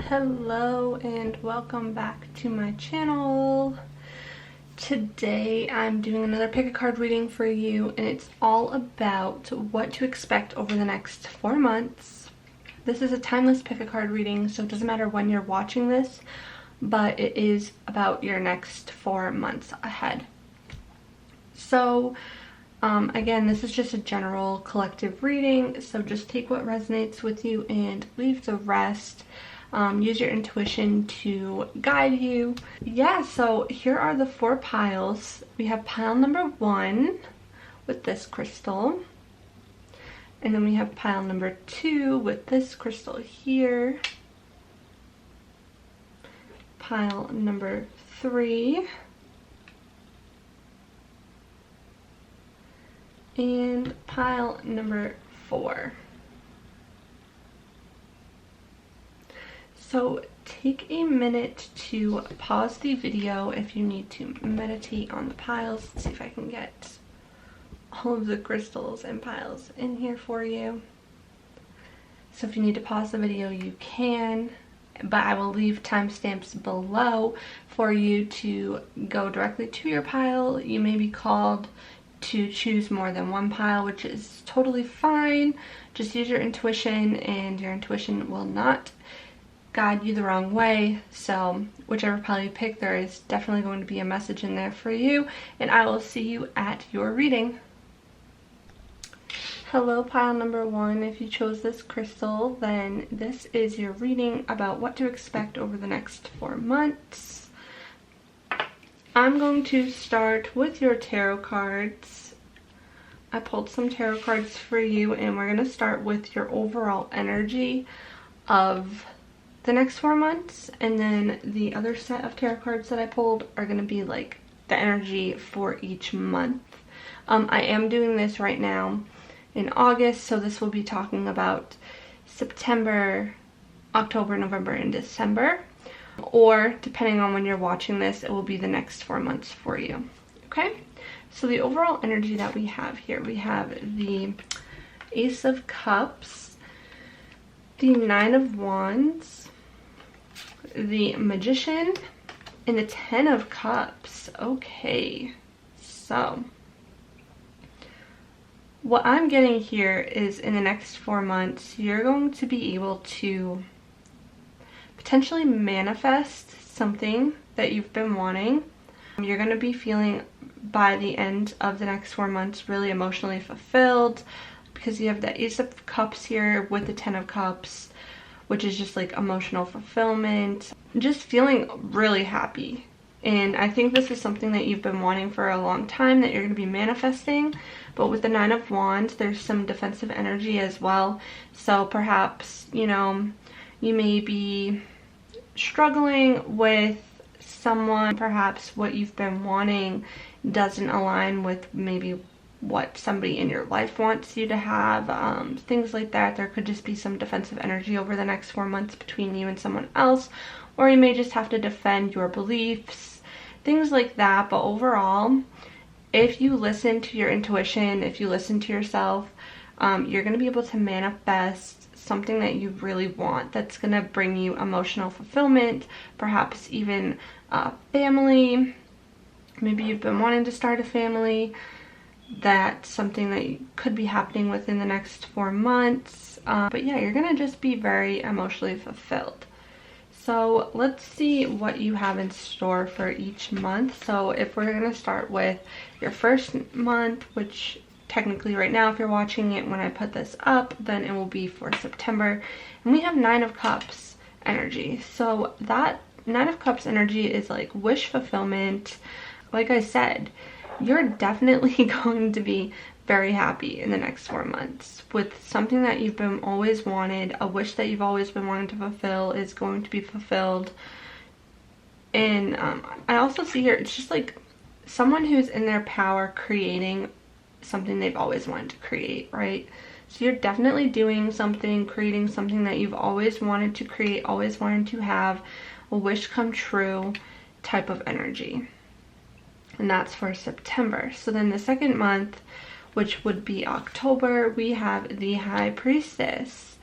Hello and welcome back to my channel. Today I'm doing another pick a card reading for you, and it's all about what to expect over the next 4 months. This is a timeless pick a card reading, so it doesn't matter when you're watching this, but it is about your next 4 months ahead. So again, this is just a general collective reading, so just take what resonates with you and leave the rest. Use your intuition to guide you. Yeah, so here are the 4 piles. We have pile number 1 with this crystal, and then we have pile number 2 with this crystal here, pile number 3, and pile number 4. So take a minute to pause the video if you need to meditate on the piles. Let's see if I can get all of the crystals and piles in here for you. So if you need to pause the video, you can, but I will leave timestamps below for you to go directly to your pile. You may be called to choose more than one pile, which is totally fine. Just use your intuition, and your intuition will not guide you the wrong way. So whichever pile you pick, there is definitely going to be a message in there for you, and I will see you at your reading. Hello, pile number 1. If you chose this crystal, then this is your reading about what to expect over the next 4 months. I'm going to start with your tarot cards. I pulled some tarot cards for you, and we're going to start with your overall energy of the next 4 months, and then the other set of tarot cards that I pulled are going to be like the energy for each month. I am doing this right now in August, so this will be talking about September, October, November, and December, or depending on when you're watching this, it will be the next 4 months for you. Okay, so the overall energy that we have here, we have the Ace of Cups, the 9 of Wands, the Magician, and the 10 of Cups. Okay, so what I'm getting here is in the next 4 months, you're going to be able to potentially manifest something that you've been wanting. You're going to be feeling by the end of the next 4 months really emotionally fulfilled, because you have the Ace of Cups here with the 10 of Cups, which is just like emotional fulfillment, just feeling really happy. And I think this is something that you've been wanting for a long time, that you're going to be manifesting. But with the 9 of Wands, there's some defensive energy as well. So perhaps, you know, you may be struggling with someone. Perhaps what you've been wanting doesn't align with maybe what somebody in your life wants you to have, things like that. There could just be some defensive energy over the next 4 months between you and someone else, or you may just have to defend your beliefs, things like that. But overall, if you listen to your intuition, if you listen to yourself, you're going to be able to manifest something that you really want, that's going to bring you emotional fulfillment, perhaps even family. Maybe you've been wanting to start a family. That's something that could be happening within the next 4 months. But yeah, you're gonna just be very emotionally fulfilled. So let's see what you have in store for each month. So if we're gonna start with your first month, which technically right now, if you're watching it when I put this up, then it will be for September. And we have 9 of Cups energy. So that 9 of Cups energy is like wish fulfillment. Like I said, you're definitely going to be very happy in the next 4 months with something that you've been always wanted. A wish that you've always been wanting to fulfill is going to be fulfilled. And I also see here, it's just like someone who's in their power creating something they've always wanted to create, right? So you're definitely doing something, creating something that you've always wanted to create, always wanted to have, a wish come true type of energy. And that's for September. So then the second month, which would be October, we have the High Priestess.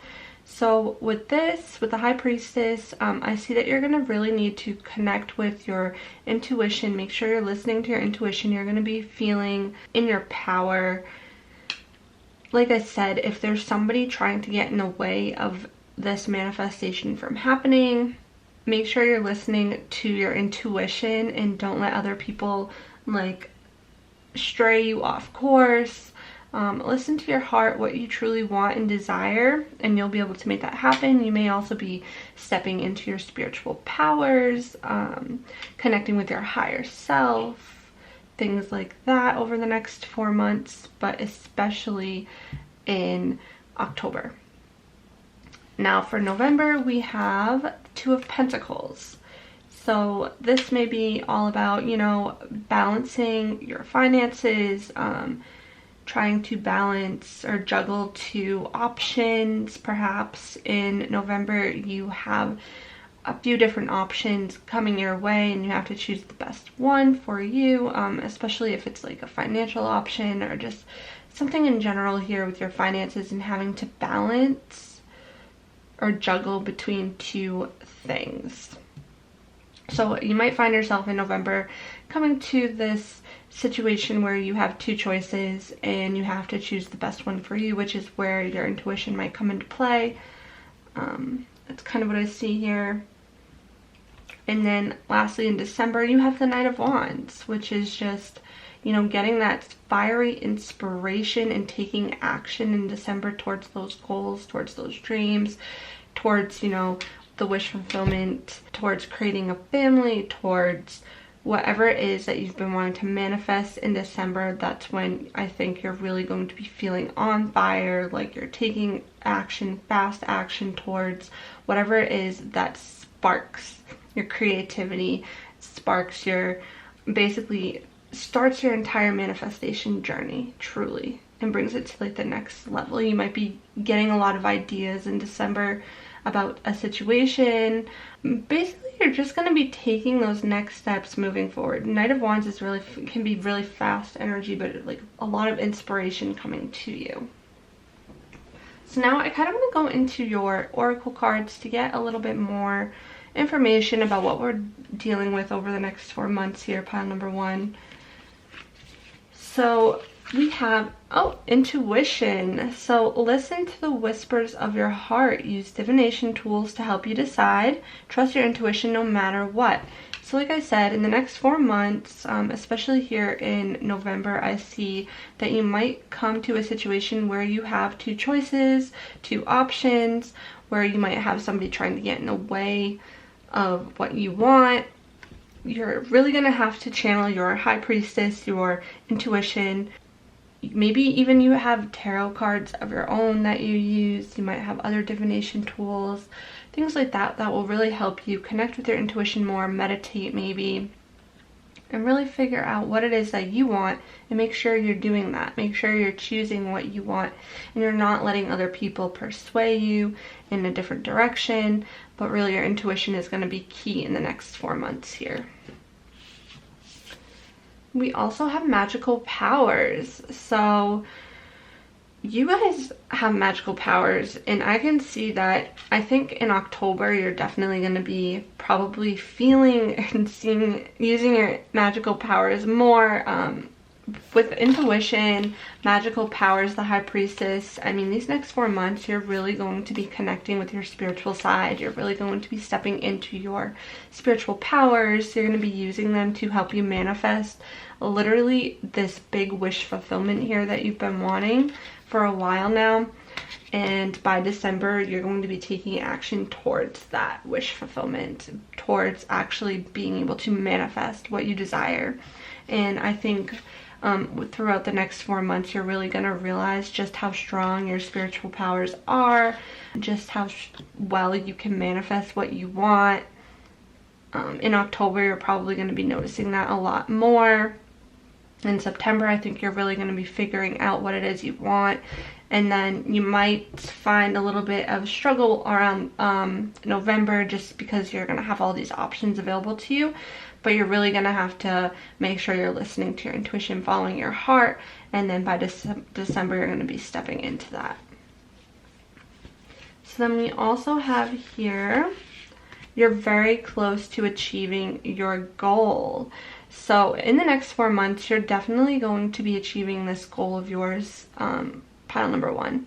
So with this, with the High Priestess, I see that you're going to really need to connect with your intuition. Make sure you're listening to your intuition. You're going to be feeling in your power. Like I said, if there's somebody trying to get in the way of this manifestation from happening, make sure you're listening to your intuition and don't let other people like stray you off course. Listen to your heart, what you truly want and desire, and you'll be able to make that happen. You may also be stepping into your spiritual powers, connecting with your higher self, things like that over the next 4 months, but especially in October. Now for November, we have Two of Pentacles. So this may be all about, you know, balancing your finances, trying to balance or juggle two options. Perhaps in November you have a few different options coming your way and you have to choose the best one for you, especially if it's like a financial option or just something in general here with your finances and having to balance or juggle between two things. So you might find yourself in November coming to this situation where you have two choices and you have to choose the best one for you, which is where your intuition might come into play. That's kind of what I see here. And then lastly, in December, you have the Knight of Wands, which is just, you know, getting that fiery inspiration and taking action in December towards those goals, towards those dreams, towards, you know, the wish fulfillment, towards creating a family, towards whatever it is that you've been wanting to manifest in December. That's when I think you're really going to be feeling on fire, like you're taking action, fast action towards whatever it is that sparks your creativity, sparks your, basically starts your entire manifestation journey, truly, and brings it to like the next level. You might be getting a lot of ideas in December about a situation. Basically, you're just going to be taking those next steps moving forward. Knight of Wands is really, can be really fast energy, but like a lot of inspiration coming to you. So now I kind of want to go into your oracle cards to get a little bit more information about what we're dealing with over the next 4 months here, pile number 1. So we have, intuition. So listen to the whispers of your heart. Use divination tools to help you decide. Trust your intuition no matter what. So like I said, in the next 4 months, especially here in November, I see that you might come to a situation where you have two choices, two options, where you might have somebody trying to get in the way of what you want. You're really going to have to channel your High Priestess, your intuition. Maybe even you have tarot cards of your own that you use. You might have other divination tools, things like that that will really help you connect with your intuition more, meditate maybe, and really figure out what it is that you want and make sure you're doing that. Make sure you're choosing what you want and you're not letting other people persuade you in a different direction, but really your intuition is going to be key in the next 4 months here. We also have magical powers. So you guys have magical powers, and I can see that. I think in October you're definitely going to be probably feeling and seeing, using your magical powers more, with intuition, magical powers, the High Priestess. I mean, these next 4 months you're really going to be connecting with your spiritual side. You're really going to be stepping into your spiritual powers. You're going to be using them to help you manifest literally this big wish fulfillment here that you've been wanting for a while now. And by December, you're going to be taking action towards that wish fulfillment, towards actually being able to manifest what you desire. And I think throughout the next 4 months, you're really going to realize just how strong your spiritual powers are, just how well you can manifest what you want. In October, you're probably going to be noticing that a lot more. In September, I think you're really going to be figuring out what it is you want. And then you might find a little bit of struggle around November, just because you're going to have all these options available to you. But you're really going to have to make sure you're listening to your intuition, following your heart. And then by December, you're going to be stepping into that. So then we also have here, you're very close to achieving your goal. So in the next 4 months, you're definitely going to be achieving this goal of yours, pile number 1.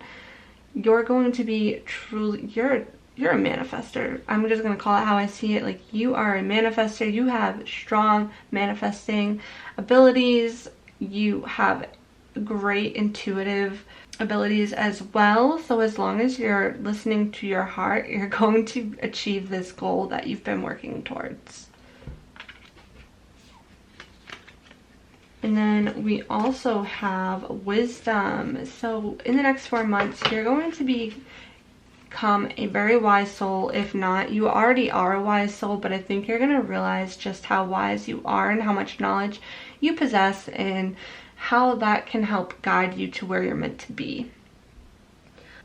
You're going to be truly, you're a manifester. I'm just going to call it how I see it. Like, you are a manifester. You have strong manifesting abilities. You have great intuitive abilities as well. So as long as you're listening to your heart, you're going to achieve this goal that you've been working towards. And then we also have wisdom. So in the next 4 months, you're going to become a very wise soul. If not, you already are a wise soul, but I think you're going to realize just how wise you are and how much knowledge you possess and how that can help guide you to where you're meant to be.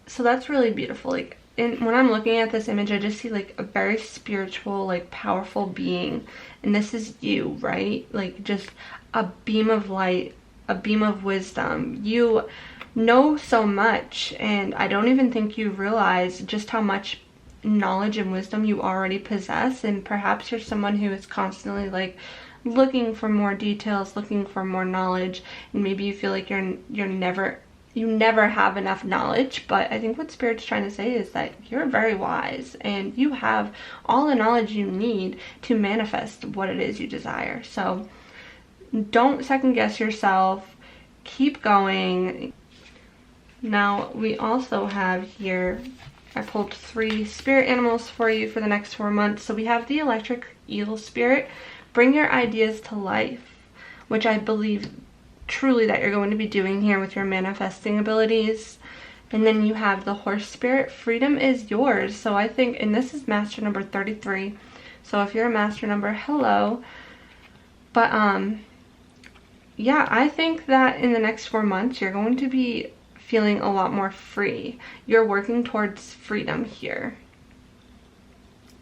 So that's really beautiful. Like, when I'm looking at this image, I just see like a very spiritual, like powerful being, and this is you, right? Like, just a beam of light, a beam of wisdom. You know so much, and I don't even think you realize just how much knowledge and wisdom you already possess. And perhaps you're someone who is constantly like looking for more details, looking for more knowledge, and maybe you feel like you never have enough knowledge. But I think what Spirit's trying to say is that you're very wise and you have all the knowledge you need to manifest what it is you desire. So don't second guess yourself. Keep going. Now we also have here, I pulled 3 spirit animals for you for the next 4 months. So we have the electric eel spirit. Bring your ideas to life, which I believe truly that you're going to be doing here with your manifesting abilities. And then you have the horse spirit. Freedom is yours. So I think, and this is master number 33. So if you're a master number, hello. But yeah, I think that in the next 4 months, you're going to be feeling a lot more free. You're working towards freedom here.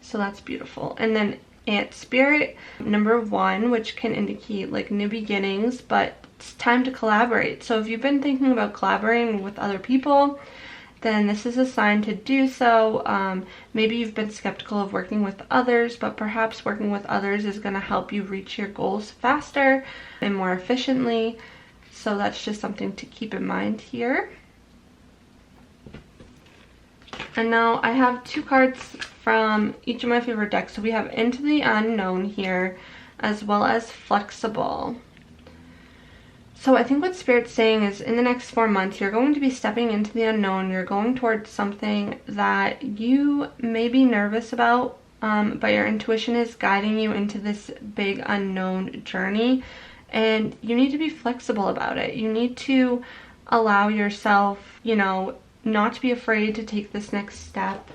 So that's beautiful. And then ant spirit number 1, which can indicate like new beginnings, but it's time to collaborate. So if you've been thinking about collaborating with other people, then this is a sign to do so. Maybe you've been skeptical of working with others, but perhaps working with others is going to help you reach your goals faster and more efficiently. So that's just something to keep in mind here. And now I have 2 cards from each of my favorite decks. So we have Into the Unknown here, as well as Flexible. So I think what Spirit's saying is in the next 4 months, you're going to be stepping into the unknown. You're going towards something that you may be nervous about, but your intuition is guiding you into this big unknown journey. And you need to be flexible about it. You need to allow yourself, you know, not to be afraid to take this next step.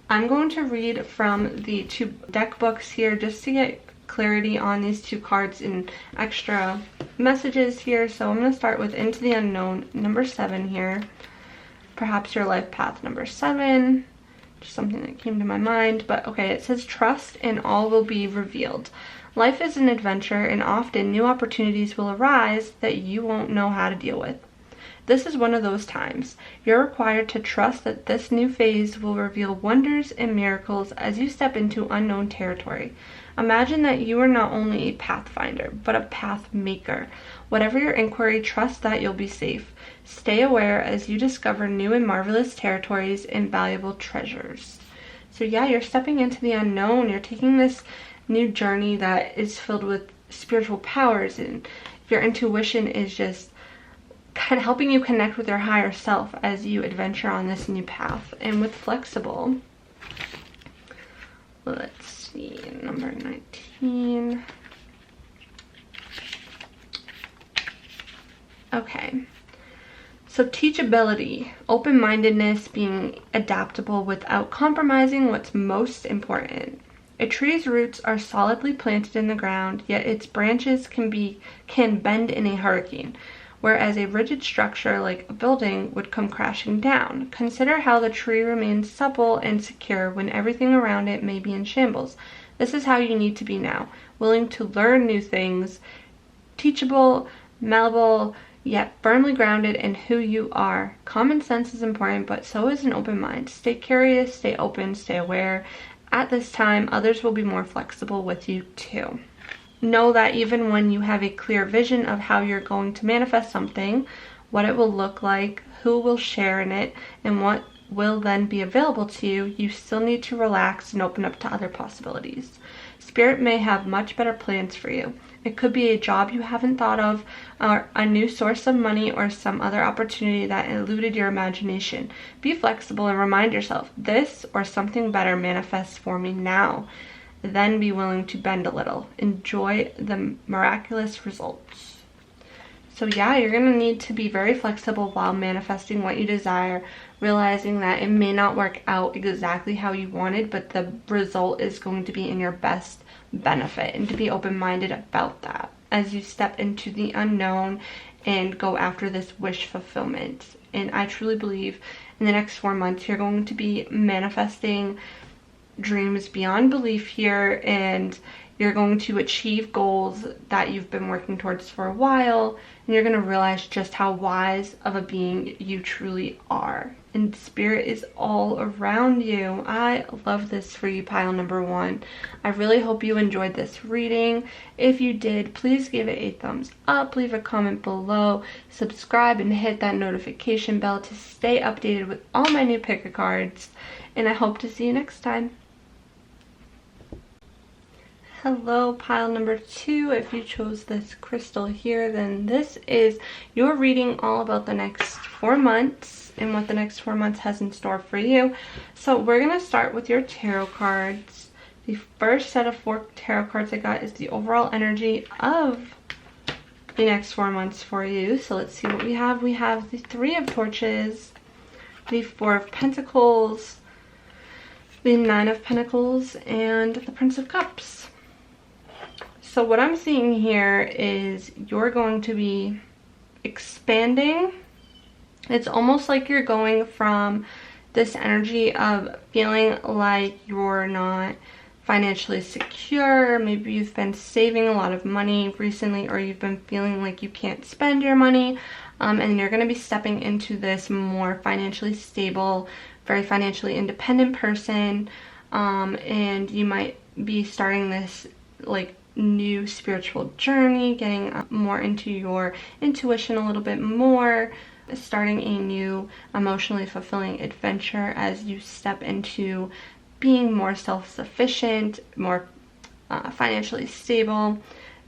I'm going to read from the 2 deck books here just to get clarity on these 2 cards and extra messages here. So I'm going to start with Into the Unknown, number 7 here. Perhaps your life path, number 7. Just something that came to my mind. But okay, it says trust and all will be revealed. Life is an adventure, and often new opportunities will arise that you won't know how to deal with. This is one of those times. You're required to trust that this new phase will reveal wonders and miracles as you step into unknown territory. Imagine that you are not only a pathfinder, but a path maker. Whatever your inquiry, trust that you'll be safe. Stay aware as you discover new and marvelous territories and valuable treasures. So yeah, you're stepping into the unknown. You're taking this new journey that is filled with spiritual powers, and your intuition is just kind of helping you connect with your higher self as you adventure on this new path. And with Flexible, let's see, number 19. Okay, so teachability, open-mindedness, being adaptable without compromising what's most important. A tree's roots are solidly planted in the ground, yet its branches can bend in a hurricane, whereas a rigid structure like a building would come crashing down. Consider how the tree remains supple and secure when everything around it may be in shambles. This is how you need to be now, willing to learn new things, teachable, malleable, yet firmly grounded in who you are. Common sense is important, but so is an open mind. Stay curious, stay open, stay aware. At this time, others will be more flexible with you too. Know that even when you have a clear vision of how you're going to manifest something, what it will look like, who will share in it, and what will then be available to you, you still need to relax and open up to other possibilities. Spirit may have much better plans for you. It could be a job you haven't thought of, or a new source of money, or some other opportunity that eluded your imagination. Be flexible and remind yourself, this or something better manifests for me now. Then be willing to bend a little. Enjoy the miraculous results. So yeah, you're going to need to be very flexible while manifesting what you desire, realizing that it may not work out exactly how you wanted, but the result is going to be in your best benefit, and to be open-minded about that as you step into the unknown and go after this wish fulfillment. And I truly believe in the next 4 months, you're going to be manifesting dreams beyond belief here, and you're going to achieve goals that you've been working towards for a while, and you're going to realize just how wise of a being you truly are. And spirit is all around you. I love this for you, pile number 1. I really hope you enjoyed this reading. If you did, please give it a thumbs up, leave a comment below, subscribe, and hit that notification bell to stay updated with all my new pick a cards. And I hope to see you next time. Hello, pile number 2. If you chose this crystal here, then this is your reading all about the next 4 months and what the next 4 months has in store for you. So we're going to start with your tarot cards. The first set of 4 tarot cards I got is the overall energy of the next 4 months for you. So let's see what we have. We have the 3 of Torches, the 4 of Pentacles, the 9 of Pentacles, and the Prince of Cups. So what I'm seeing here is you're going to be expanding. It's almost like you're going from this energy of feeling like you're not financially secure. Maybe you've been saving a lot of money recently, or you've been feeling like you can't spend your money. And you're going to be stepping into this more financially stable, very financially independent person. And you might be starting this like new spiritual journey, getting more into your intuition a little bit more, starting a new emotionally fulfilling adventure as you step into being more self-sufficient, more financially stable,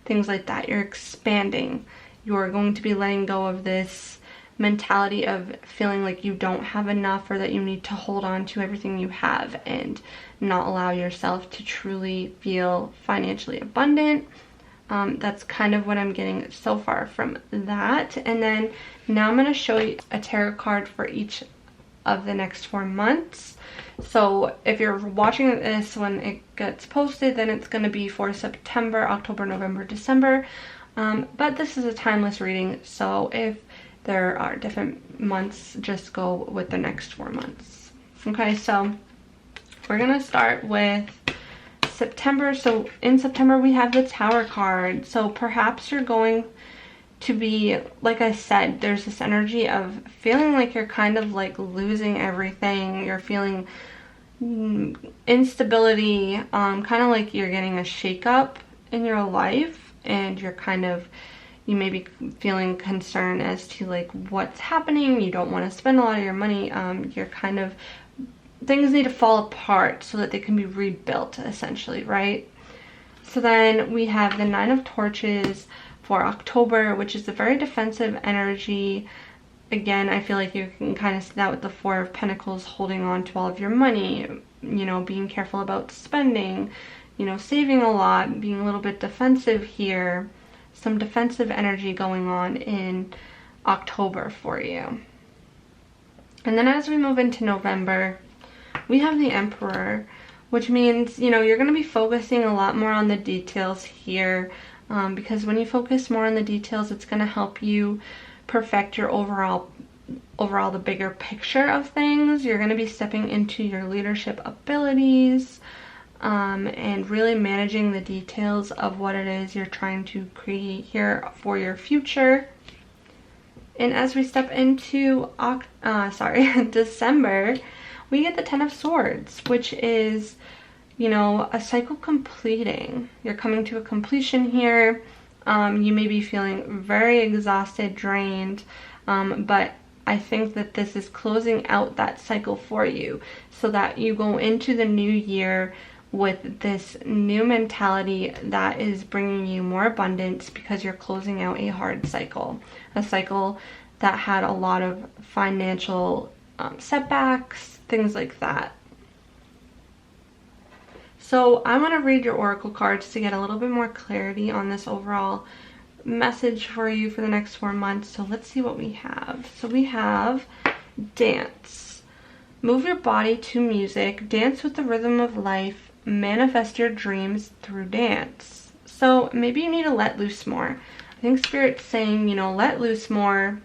things like that. You're expanding. You're going to be letting go of this mentality of feeling like you don't have enough, or that you need to hold on to everything you have and not allow yourself to truly feel financially abundant. That's kind of what I'm getting so far from that. And then now I'm going to show you a tarot card for each of the next 4 months. So if you're watching this when it gets posted, then it's going to be for September, October, November, December. But this is a timeless reading, so if there are different months, just go with the next 4 months. Okay, so we're going to start with September. So in September we have the Tower card. So perhaps you're going to be, like I said, there's this energy of feeling like you're kind of like losing everything. You're feeling instability, kind of like you're getting a shakeup in your life, and you may be feeling concern as to like what's happening. You don't want to spend a lot of your money. Things need to fall apart so that they can be rebuilt, essentially, right? So then we have the 9 of Torches for October, which is a very defensive energy. Again, I feel like you can kind of see that with the 4 of Pentacles, holding on to all of your money, being careful about spending, saving a lot, being a little bit defensive here. Some defensive energy going on in October for you. And then as we move into November, we have the Emperor, which means, you're going to be focusing a lot more on the details here, because when you focus more on the details, it's going to help you perfect your overall the bigger picture of things. You're going to be stepping into your leadership abilities, and really managing the details of what it is you're trying to create here for your future. And as we step into December, we get the Ten of Swords, which is, you know, a cycle completing. You're coming to a completion here. You may be feeling very exhausted, drained, but I think that this is closing out that cycle for you so that you go into the new year with this new mentality that is bringing you more abundance, because you're closing out a hard cycle, a cycle that had a lot of financial setbacks, things like that. So I want to read your oracle cards to get a little bit more clarity on this overall message for you for the next 4 months. So let's see what we have. So we have dance. Move your body to music. Dance with the rhythm of life. Manifest your dreams through dance. So maybe you need to let loose more. I think Spirit's saying, you know, let loose more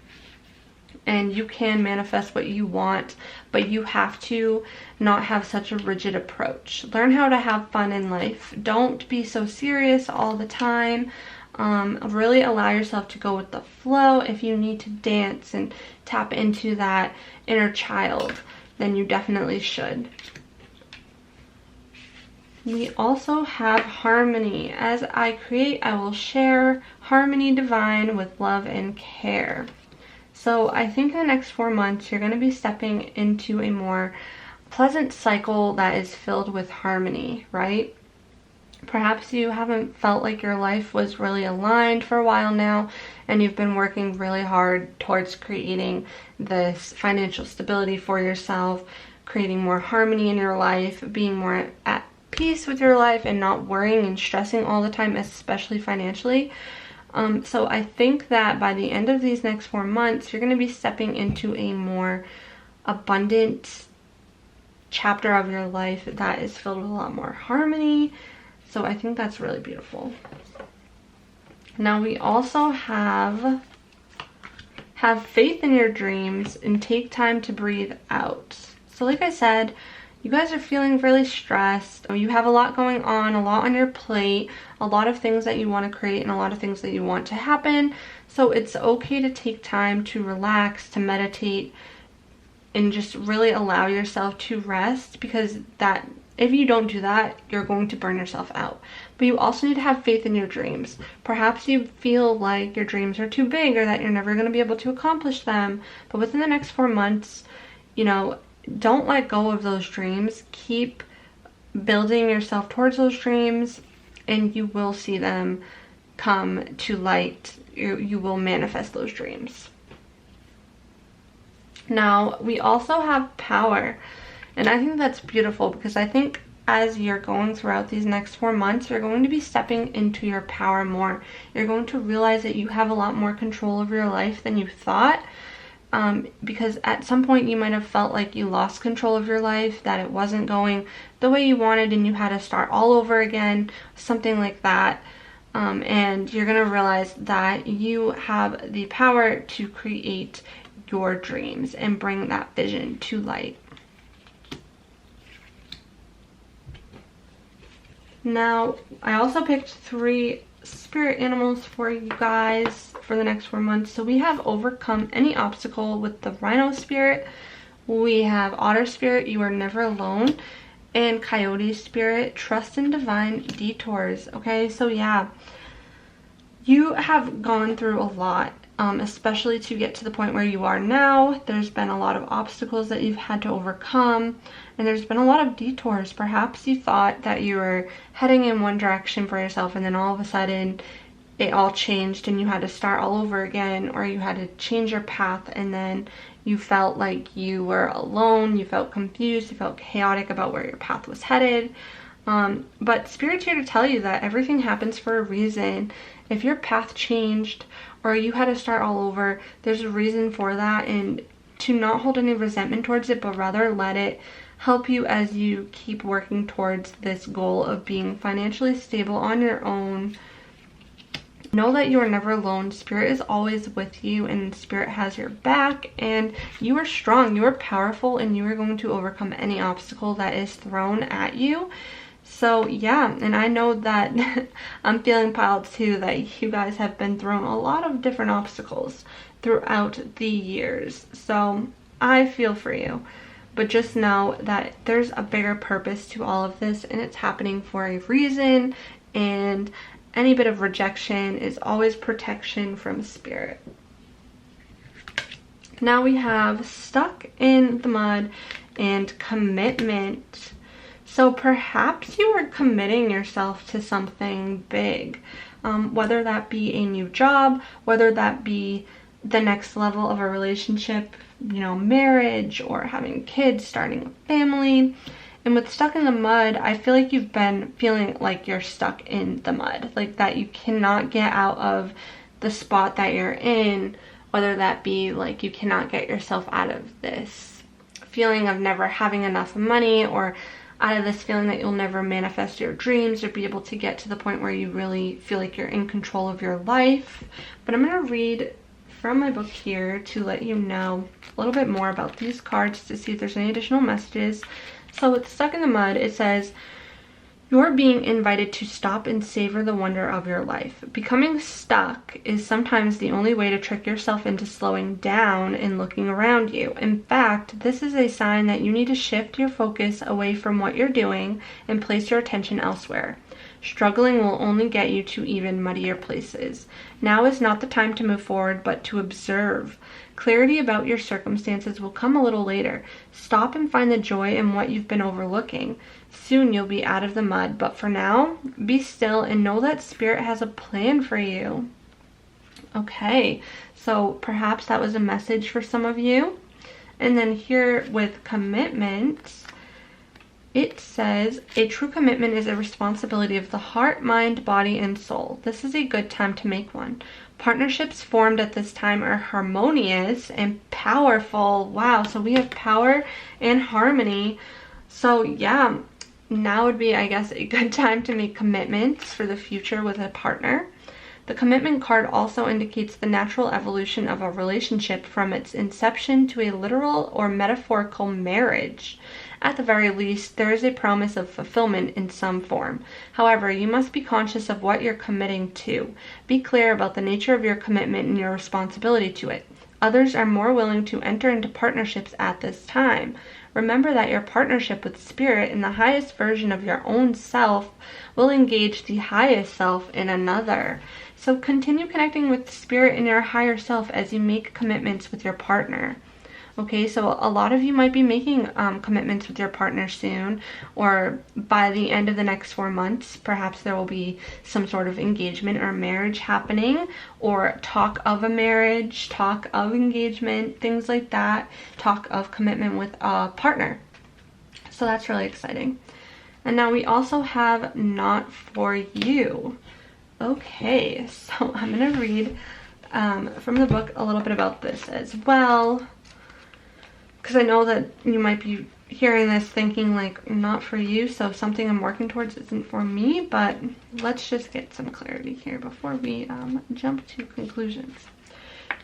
and you can manifest what you want, but you have to not have such a rigid approach. Learn how to have fun in life. Don't be so serious all the time. Really allow yourself to go with the flow. If you need to dance and tap into that inner child, then you definitely should. We also have harmony. As I create, I will share. Harmony divine with love and care. So I think in the next 4 months, you're going to be stepping into a more pleasant cycle that is filled with harmony, right? Perhaps you haven't felt like your life was really aligned for a while now, and you've been working really hard towards creating this financial stability for yourself, creating more harmony in your life, being more at peace with your life and not worrying and stressing all the time, especially financially. So I think that by the end of these next 4 months, you're going to be stepping into a more abundant chapter of your life that is filled with a lot more harmony. So I think that's really beautiful. Now we also have faith in your dreams and take time to breathe out. So like I said, you guys are feeling really stressed. You have a lot going on, a lot on your plate, a lot of things that you want to create and a lot of things that you want to happen. So it's okay to take time to relax, to meditate, and just really allow yourself to rest, because that if you don't do that, you're going to burn yourself out. But you also need to have faith in your dreams. Perhaps you feel like your dreams are too big or that you're never going to be able to accomplish them. But within the next 4 months, you know, don't let go of those dreams. Keep building yourself towards those dreams and you will see them come to light. You will manifest those dreams. Now, we also have power. And I think that's beautiful, because I think as you're going throughout these next 4 months, you're going to be stepping into your power more. You're going to realize that you have a lot more control over your life than you thought. Because at some point you might have felt like you lost control of your life, that it wasn't going the way you wanted and you had to start all over again, something like that. And you're going to realize that you have the power to create your dreams and bring that vision to light. Now, I also picked 3 spirit animals for you guys for the next 4 months. So we have overcome any obstacle with the rhino spirit. We have otter spirit, you are never alone. And coyote spirit, trust in divine detours. Okay, so yeah, you have gone through a lot, especially to get to the point where you are now. There's been a lot of obstacles that you've had to overcome, and there's been a lot of detours. Perhaps you thought that you were heading in one direction for yourself, and then all of a sudden it all changed and you had to start all over again, or you had to change your path, and then you felt like you were alone, you felt confused, you felt chaotic about where your path was headed. But Spirit's here to tell you that everything happens for a reason. If your path changed or you had to start all over, there's a reason for that, and to not hold any resentment towards it, but rather let it help you as you keep working towards this goal of being financially stable on your own. Know that you are never alone. Spirit is always with you, and Spirit has your back, and you are strong, you are powerful, and you are going to overcome any obstacle that is thrown at you. So yeah, and I know that I'm feeling proud too that you guys have been thrown a lot of different obstacles throughout the years. So I feel for you, but just know that there's a bigger purpose to all of this, and it's happening for a reason, and any bit of rejection is always protection from spirit. Now we have stuck in the mud and commitment. So perhaps you are committing yourself to something big, whether that be a new job, whether that be the next level of a relationship, you know, marriage or having kids, starting a family. And with stuck in the mud, I feel like you've been feeling like you're stuck in the mud, like that you cannot get out of the spot that you're in, whether that be like you cannot get yourself out of this feeling of never having enough money, or out of this feeling that you'll never manifest your dreams or be able to get to the point where you really feel like you're in control of your life. But I'm going to read from my book here to let you know a little bit more about these cards to see if there's any additional messages. So with stuck in the mud, it says, you're being invited to stop and savor the wonder of your life. Becoming stuck is sometimes the only way to trick yourself into slowing down and looking around you. In fact, this is a sign that you need to shift your focus away from what you're doing and place your attention elsewhere. Struggling will only get you to even muddier places. Now is not the time to move forward, but to observe. Clarity about your circumstances will come a little later. Stop and find the joy in what you've been overlooking. Soon you'll be out of the mud, but for now, be still and know that Spirit has a plan for you. Okay, so perhaps that was a message for some of you. And then here with commitment, it says, a true commitment is a responsibility of the heart, mind, body, and soul. This is a good time to make one. Partnerships formed at this time are harmonious and powerful. Wow, so we have power and harmony. So yeah, now would be, I guess, a good time to make commitments for the future with a partner. The commitment card also indicates the natural evolution of a relationship from its inception to a literal or metaphorical marriage. At the very least, there is a promise of fulfillment in some form. However, you must be conscious of what you're committing to. Be clear about the nature of your commitment and your responsibility to it. Others are more willing to enter into partnerships at this time. Remember that your partnership with Spirit and the highest version of your own self will engage the highest self in another. So continue connecting with Spirit and your higher self as you make commitments with your partner. Okay, so a lot of you might be making commitments with your partner soon, or by the end of the next 4 months, perhaps there will be some sort of engagement or marriage happening, or talk of a marriage, talk of engagement, things like that, talk of commitment with a partner. So that's really exciting. And now we also have not for you. Okay, so I'm going to read from the book a little bit about this as well, because I know that you might be hearing this thinking like, not for you, so something I'm working towards isn't for me, but let's just get some clarity here before we jump to conclusions.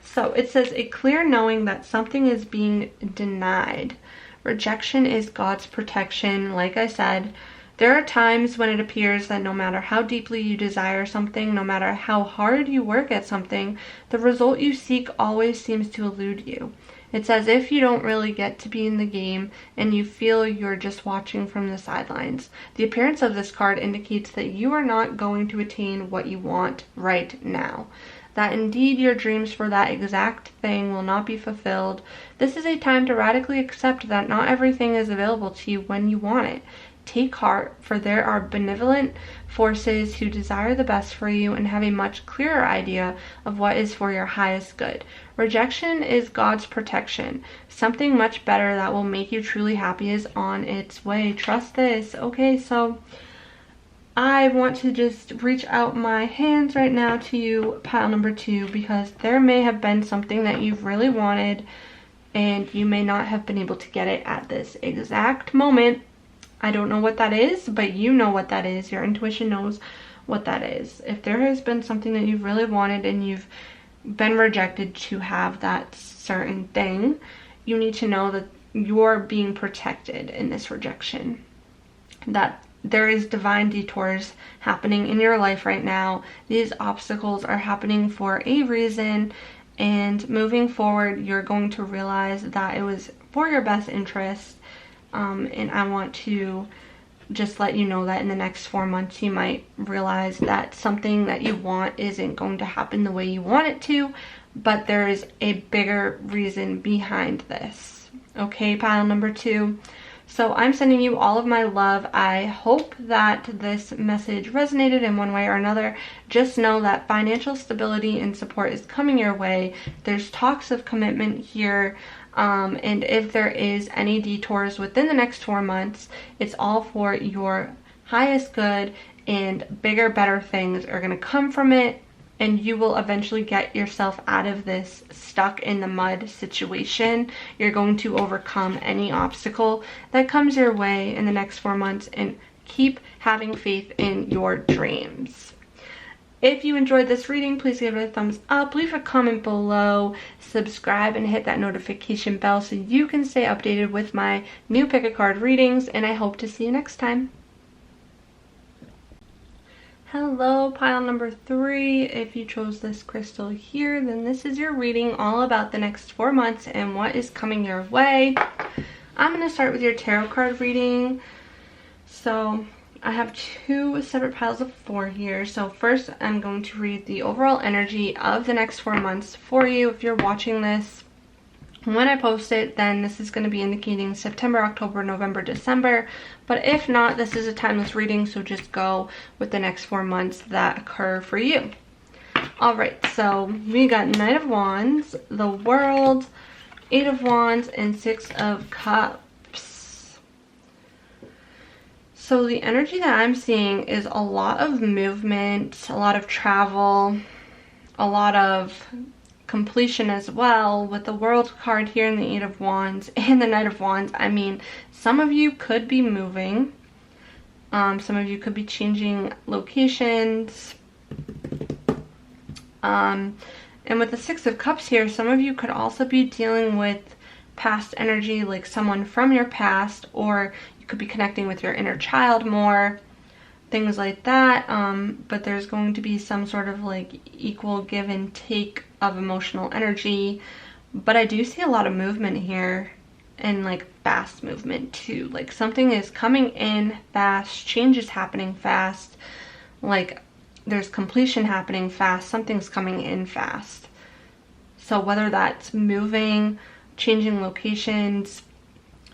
So it says, a clear knowing that something is being denied. Rejection is God's protection. Like I said, there are times when it appears that no matter how deeply you desire something, no matter how hard you work at something, the result you seek always seems to elude you. It's as if you don't really get to be in the game and you feel you're just watching from the sidelines. The appearance of this card indicates that you are not going to attain what you want right now. That indeed your dreams for that exact thing will not be fulfilled. This is a time to radically accept that not everything is available to you when you want it. Take heart, for there are benevolent forces who desire the best for you and have a much clearer idea of what is for your highest good. Rejection is God's protection. Something much better that will make you truly happy is on its way. Trust this. Okay, so I want to just reach out my hands right now to you, pile number 2, because there may have been something that you've really wanted and you may not have been able to get it at this exact moment. I don't know what that is, but you know what that is. Your intuition knows what that is. If there has been something that you've really wanted and you've been rejected to have that certain thing, you need to know that you're being protected in this rejection. That there is divine detours happening in your life right now. These obstacles are happening for a reason, and moving forward, you're going to realize that it was for your best interest. And I want to just let you know that in the next 4 months, you might realize that something that you want isn't going to happen the way you want it to, but there is a bigger reason behind this. Okay, pile number 2. So I'm sending you all of my love. I hope that this message resonated in one way or another. Just know that financial stability and support is coming your way. There's talks of commitment here. And if there is any detours within the next 4 months, it's all for your highest good, and bigger, better things are going to come from it. And you will eventually get yourself out of this stuck in the mud situation. You're going to overcome any obstacle that comes your way in the next 4 months, and keep having faith in your dreams. If you enjoyed this reading, please give it a thumbs up, leave a comment below, subscribe, and hit that notification bell so you can stay updated with my new pick a card readings, and I hope to see you next time. Hello, pile number 3. If you chose this crystal here, then this is your reading all about the next 4 months and what is coming your way. I'm going to start with your tarot card reading. So I have 2 separate piles of 4 here. So first, I'm going to read the overall energy of the next 4 months for you. If you're watching this when I post it, then this is going to be indicating September, October, November, December. But if not, this is a timeless reading, so just go with the next 4 months that occur for you. Alright, so we got Knight of Wands, the World, 8 of Wands, and 6 of Cups. So the energy that I'm seeing is a lot of movement, a lot of travel, a lot of completion as well. With the World card here and the 8 of Wands and the Knight of Wands, I mean, some of you could be moving, some of you could be changing locations, and with the 6 of Cups here, some of you could also be dealing with past energy, like someone from your past, or you could be connecting with your inner child more, things like that. But there's going to be some sort of like equal give and take of emotional energy. But I do see a lot of movement here, and like fast movement too. Like something is coming in fast, change is happening fast, like there's completion happening fast, something's coming in fast. So whether that's moving, changing locations,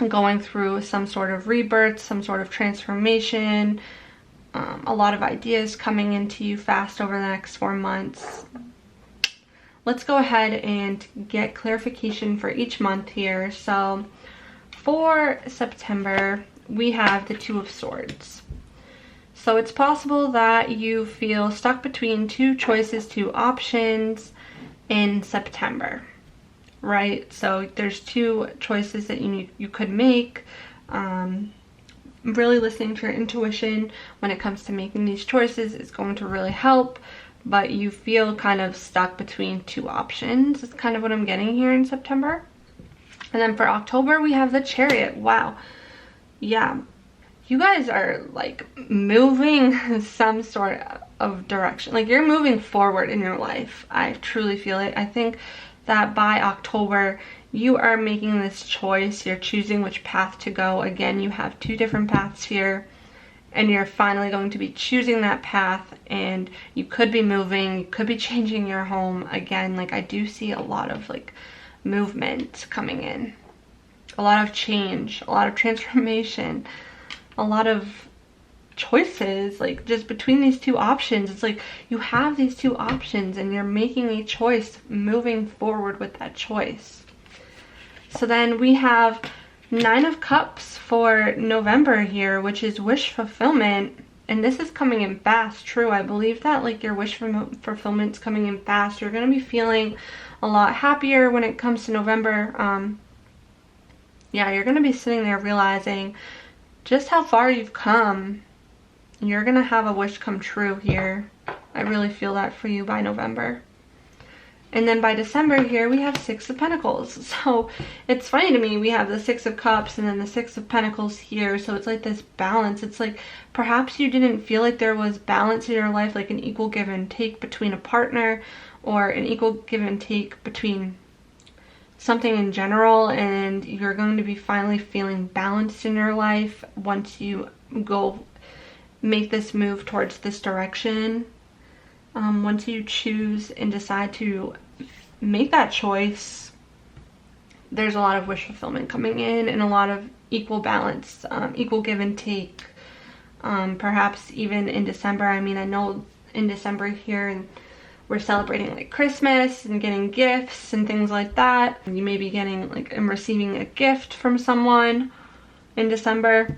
going through some sort of rebirth, some sort of transformation, a lot of ideas coming into you fast over the next 4 months. Let's go ahead and get clarification for each month here. So for September, we have the 2 of Swords. So it's possible that you feel stuck between 2 choices, 2 options in September, right? So there's 2 choices that you could make. Really listening to your intuition when it comes to making these choices is going to really help, but you feel kind of stuck between 2 options. That's kind of what I'm getting here in September. And then for October, we have the Chariot. Wow. Yeah. You guys are like moving some sort of direction. Like you're moving forward in your life. I truly feel it. I think that by October, you are making this choice. You're choosing which path to go. Again, you have 2 different paths here, and you're finally going to be choosing that path. And you could be moving, you could be changing your home. Again, like I do see a lot of like movement coming in, a lot of change, a lot of transformation, a lot of choices, like just between these 2 options. It's like you have these 2 options and you're making a choice, moving forward with that choice. So then we have 9 of Cups for November here, which is wish fulfillment. And this is coming in fast. True, I believe that like your wish fulfillment's coming in fast. You're going to be feeling a lot happier when it comes to November. Yeah, you're going to be sitting there realizing just how far you've come. You're going to have a wish come true here. I really feel that for you by November. And then by December here, we have Six of Pentacles. So it's funny to me, we have the Six of Cups and then the Six of Pentacles here. So it's like this balance. It's like perhaps you didn't feel like there was balance in your life, like an equal give and take between a partner or an equal give and take between something in general, and you're going to be finally feeling balanced in your life once you go make this move towards this direction. Once you choose and decide to make that choice, there's a lot of wish fulfillment coming in and a lot of equal balance, equal give and take. Perhaps even in December. I mean, I know in December here and we're celebrating like Christmas and getting gifts and things like that. You may be getting like and receiving a gift from someone in December.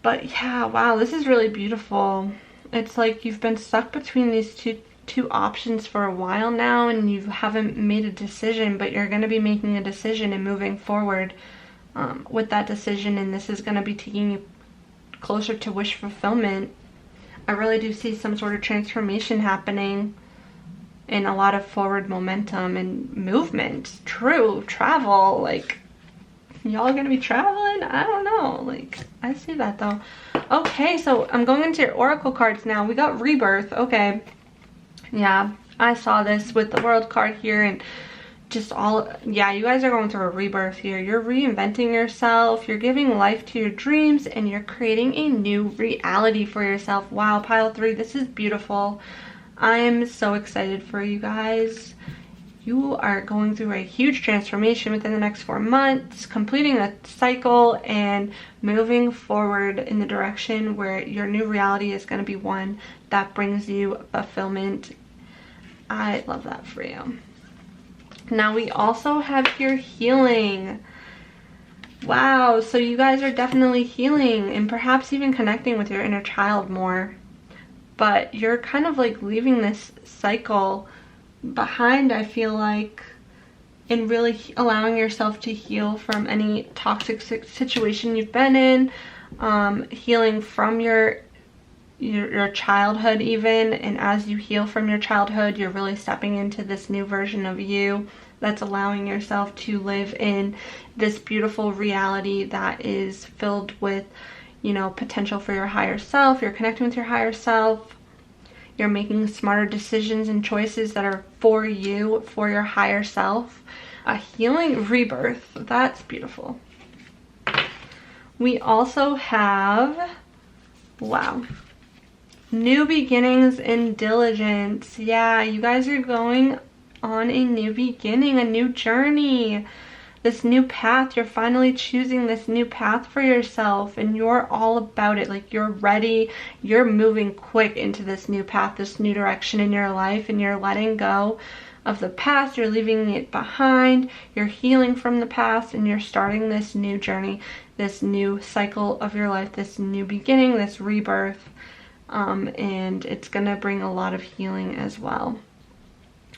But yeah, wow, this is really beautiful. It's like you've been stuck between these two options for a while now, and you haven't made a decision, but you're going to be making a decision and moving forward with that decision, and this is going to be taking you closer to wish fulfillment. I really do see some sort of transformation happening and a lot of forward momentum and movement. True, travel, like y'all gonna be traveling? I don't know, like I see that though. Okay, so I'm going into your oracle cards now. We got rebirth. Okay, yeah, I saw this with the world card here, and just all, yeah, you guys are going through a rebirth here. You're reinventing yourself, you're giving life to your dreams, and you're creating a new reality for yourself. Wow, pile 3, this is beautiful. I am so excited for you guys. You are going through a huge transformation within the next 4 months, completing a cycle and moving forward in the direction where your new reality is going to be one that brings you fulfillment. I love that for you. Now we also have here healing. Wow, so you guys are definitely healing and perhaps even connecting with your inner child more. But you're kind of like leaving this cycle behind, I feel like, and really allowing yourself to heal from any toxic situation you've been in, healing from your childhood even. And as you heal from your childhood, you're really stepping into this new version of you that's allowing yourself to live in this beautiful reality that is filled with, you know, potential for your higher self. You're connecting with your higher self. You're making smarter decisions and choices that are for you, for your higher self. A healing rebirth. That's beautiful. We also have, wow, new beginnings and diligence. Yeah, you guys are going on a new beginning, a new journey, this new path. You're finally choosing this new path for yourself, and you're all about it. Like, you're ready, you're moving quick into this new path, this new direction in your life, and you're letting go of the past, you're leaving it behind, you're healing from the past, and you're starting this new journey, this new cycle of your life, this new beginning, this rebirth, and it's gonna bring a lot of healing as well.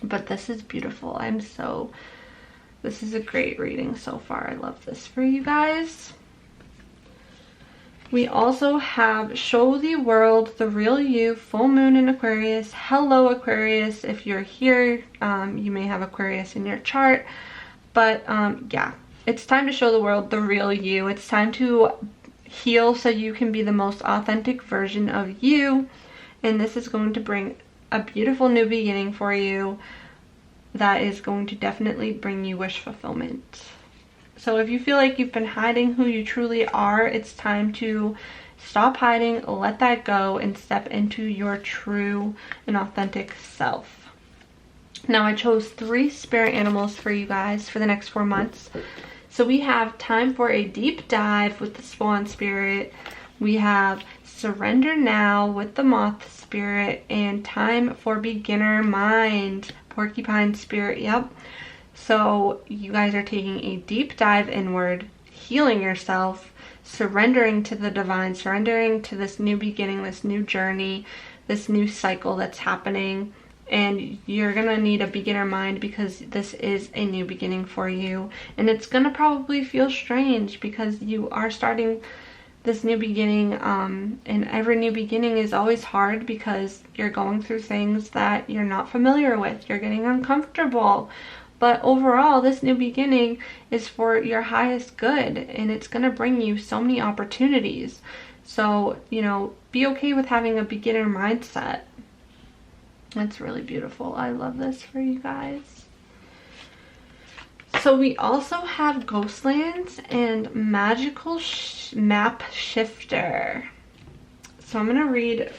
But this is beautiful. This is a great reading so far. I love this for you guys. We also have Show the World the Real You, full moon in Aquarius. Hello Aquarius. If you're here, you may have Aquarius in your chart. But yeah, it's time to show the world the real you. It's time to heal so you can be the most authentic version of you. And this is going to bring a beautiful new beginning for you that is going to definitely bring you wish fulfillment. So if you feel like you've been hiding who you truly are, it's time to stop hiding, let that go, and step into your true and authentic self. Now I chose 3 spirit animals for you guys for the next 4 months. So we have time for a deep dive with the Swan Spirit. We have Surrender Now with the Moth Spirit, and time for Beginner Mind, Porcupine Spirit. Yep. So you guys are taking a deep dive inward, healing yourself, surrendering to the divine, surrendering to this new beginning, this new journey, this new cycle that's happening. And you're gonna need a beginner mind because this is a new beginning for you. And it's gonna probably feel strange because you are starting this new beginning, and every new beginning is always hard because you're going through things that you're not familiar with. You're getting uncomfortable. But overall, this new beginning is for your highest good, and it's going to bring you so many opportunities. So, you know, be okay with having a beginner mindset. That's really beautiful. I love this for you guys. So we also have Ghostlands and Magical Map Shifter. So I'm going to read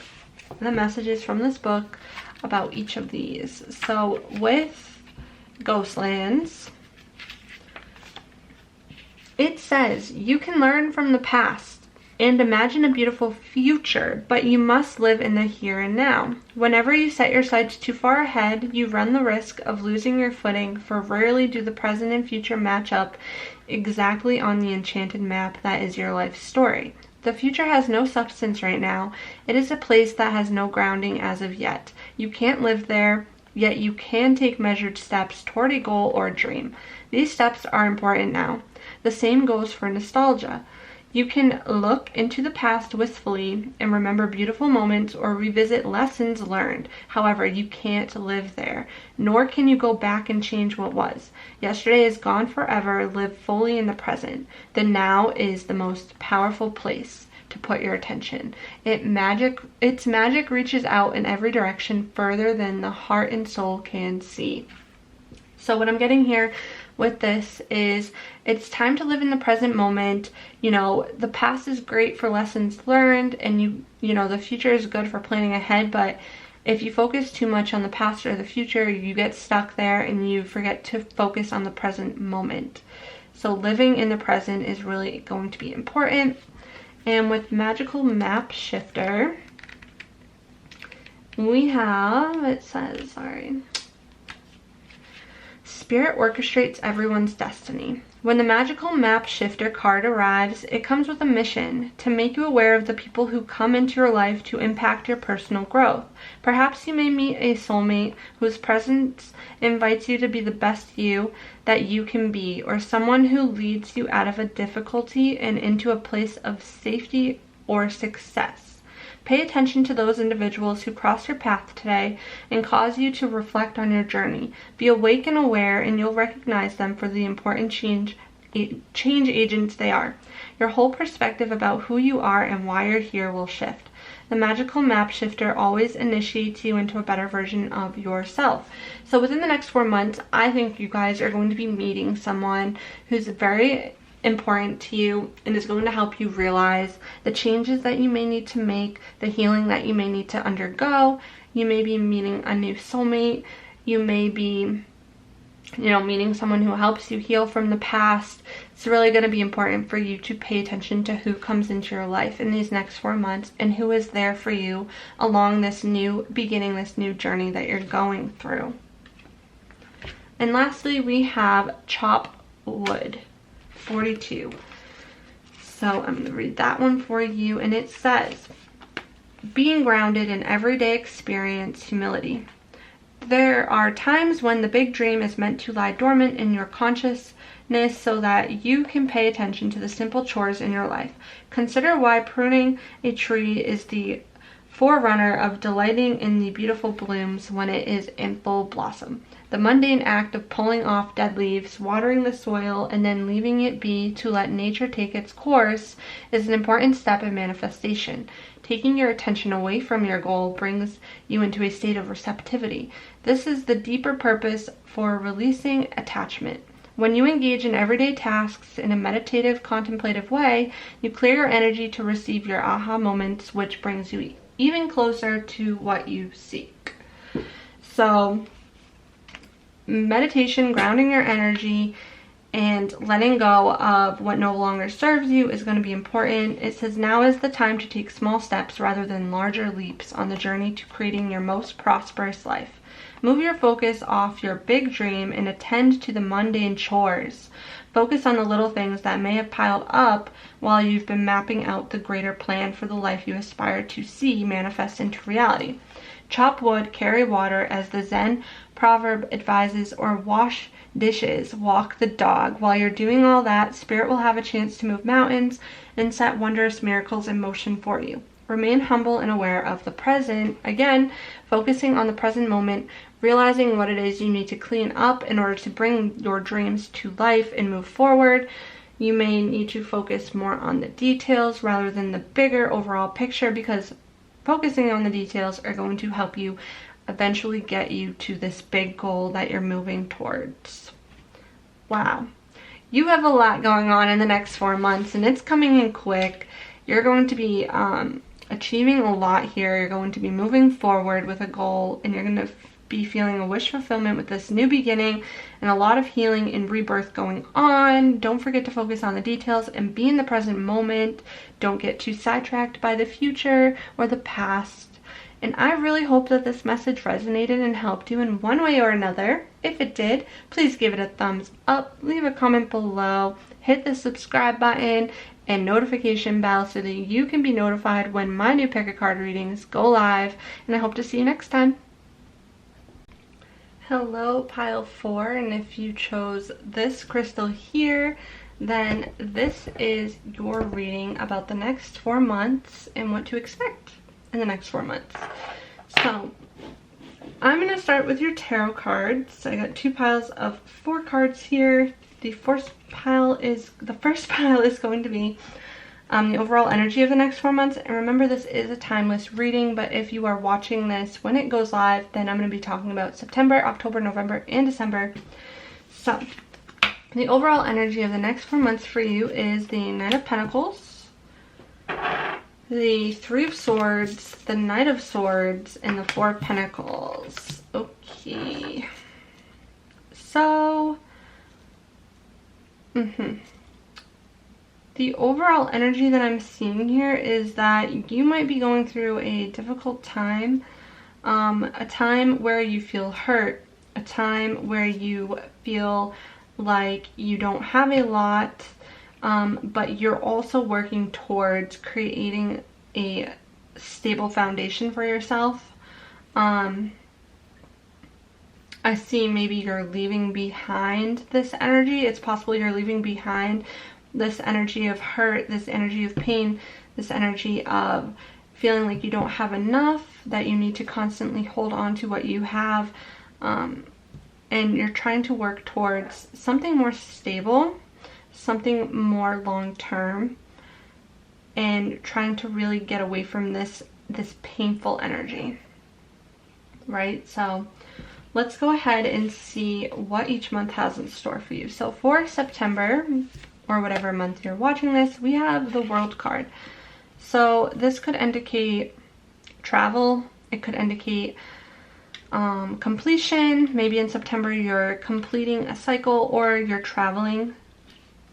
the messages from this book about each of these. So with Ghostlands, it says, you can learn from the past and imagine a beautiful future, but you must live in the here and now. Whenever you set your sights too far ahead, you run the risk of losing your footing, for rarely do the present and future match up exactly on the enchanted map that is your life story. The future has no substance right now. It is a place that has no grounding as of yet. You can't live there, yet you can take measured steps toward a goal or dream. These steps are important now. The same goes for nostalgia. You can look into the past wistfully and remember beautiful moments or revisit lessons learned. However, you can't live there, nor can you go back and change what was. Yesterday is gone forever. Live fully in the present. The now is the most powerful place to put your attention. Its magic reaches out in every direction further than the heart and soul can see. So what I'm getting here with this is it's time to live in the present moment. You know, the past is great for lessons learned, and you know, the future is good for planning ahead, but if you focus too much on the past or the future, you get stuck there and you forget to focus on the present moment. So living in the present is really going to be important. And with Magical Map Shifter, we have, it says, sorry, Spirit orchestrates everyone's destiny. When the Magical Map Shifter card arrives, it comes with a mission to make you aware of the people who come into your life to impact your personal growth. Perhaps you may meet a soulmate whose presence invites you to be the best you that you can be, or someone who leads you out of a difficulty and into a place of safety or success. Pay attention to those individuals who cross your path today and cause you to reflect on your journey. Be awake and aware, and you'll recognize them for the important change agents they are. Your whole perspective about who you are and why you're here will shift. The Magical Map Shifter always initiates you into a better version of yourself. So within the next 4 months, I think you guys are going to be meeting someone who's very important to you and is going to help you realize the changes that you may need to make, the healing that you may need to undergo. You may be meeting a new soulmate. You may be, you know, meeting someone who helps you heal from the past. It's really going to be important for you to pay attention to who comes into your life in these next 4 months and who is there for you along this new beginning, this new journey that you're going through. And lastly, we have Chop Wood 42. So I'm going to read that one for you, and it says, being grounded in everyday experience, humility. There are times when the big dream is meant to lie dormant in your consciousness so that you can pay attention to the simple chores in your life. Consider why pruning a tree is the forerunner of delighting in the beautiful blooms when it is in full blossom. The mundane act of pulling off dead leaves, watering the soil, and then leaving it be to let nature take its course is an important step in manifestation. Taking your attention away from your goal brings you into a state of receptivity. This is the deeper purpose for releasing attachment. When you engage in everyday tasks in a meditative, contemplative way, you clear your energy to receive your aha moments, which brings you even closer to what you seek. So meditation, grounding your energy, and letting go of what no longer serves you is going to be important. It says now is the time to take small steps rather than larger leaps on the journey to creating your most prosperous life. Move your focus off your big dream and attend to the mundane chores. Focus on the little things that may have piled up while you've been mapping out the greater plan for the life you aspire to see manifest into reality. Chop wood, carry water, as the Zen proverb advises, or wash dishes, walk the dog. While you're doing all that, Spirit will have a chance to move mountains and set wondrous miracles in motion for you. Remain humble and aware of the present. Again, focusing on the present moment, realizing what it is you need to clean up in order to bring your dreams to life and move forward. You may need to focus more on the details rather than the bigger overall picture, because focusing on the details are going to help you eventually get you to this big goal that you're moving towards. Wow. You have a lot going on in the next 4 months, and it's coming in quick. You're going to be achieving a lot here. You're going to be moving forward with a goal, and you're going to be feeling a wish fulfillment with this new beginning and a lot of healing and rebirth going on. Don't forget to focus on the details and be in the present moment. Don't get too sidetracked by the future or the past. And I really hope that this message resonated and helped you in one way or another. If it did, please give it a thumbs up, leave a comment below, hit the subscribe button and notification bell so that you can be notified when my new pick a card readings go live. And I hope to see you next time. Hello, pile 4, and if you chose this crystal here, then this is your reading about the next 4 months and what to expect in the next 4 months. So I'm going to start with your tarot cards. I got 2 piles of 4 cards here. The first pile is going to be the overall energy of the next 4 months. And remember, this is a timeless reading, but if you are watching this when it goes live, then I'm going to be talking about September, October, November, and December. So the overall energy of the next 4 months for you is the Knight of Pentacles, the Three of Swords, the Knight of Swords, and the Four of Pentacles. Okay. So, the overall energy that I'm seeing here is that you might be going through a difficult time, a time where you feel hurt, a time where you feel like you don't have a lot, but you're also working towards creating a stable foundation for yourself. I see maybe you're leaving behind this energy. It's possible you're leaving behind this energy of hurt, this energy of pain, this energy of feeling like you don't have enough, that you need to constantly hold on to what you have, and you're trying to work towards something more stable, something more long-term, and trying to really get away from this painful energy, right? So let's go ahead and see what each month has in store for you. So for September, or whatever month you're watching this, we have the World card. So this could indicate travel. It could indicate completion. Maybe in September you're completing a cycle or you're traveling.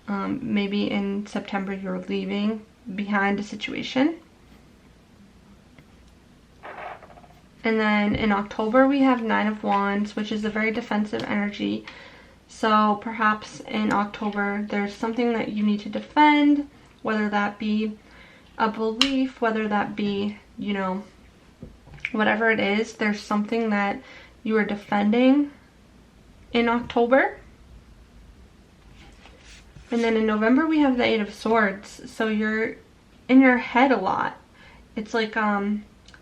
Maybe in September you're leaving behind a situation. And then in October we have Nine of Wands, which is a very defensive energy. So perhaps in October there's something that you need to defend, whether that be a belief, whether that be, you know, whatever it is, there's something that you are defending in October. And then in November we have the Eight of Swords. So you're in your head a lot. It's like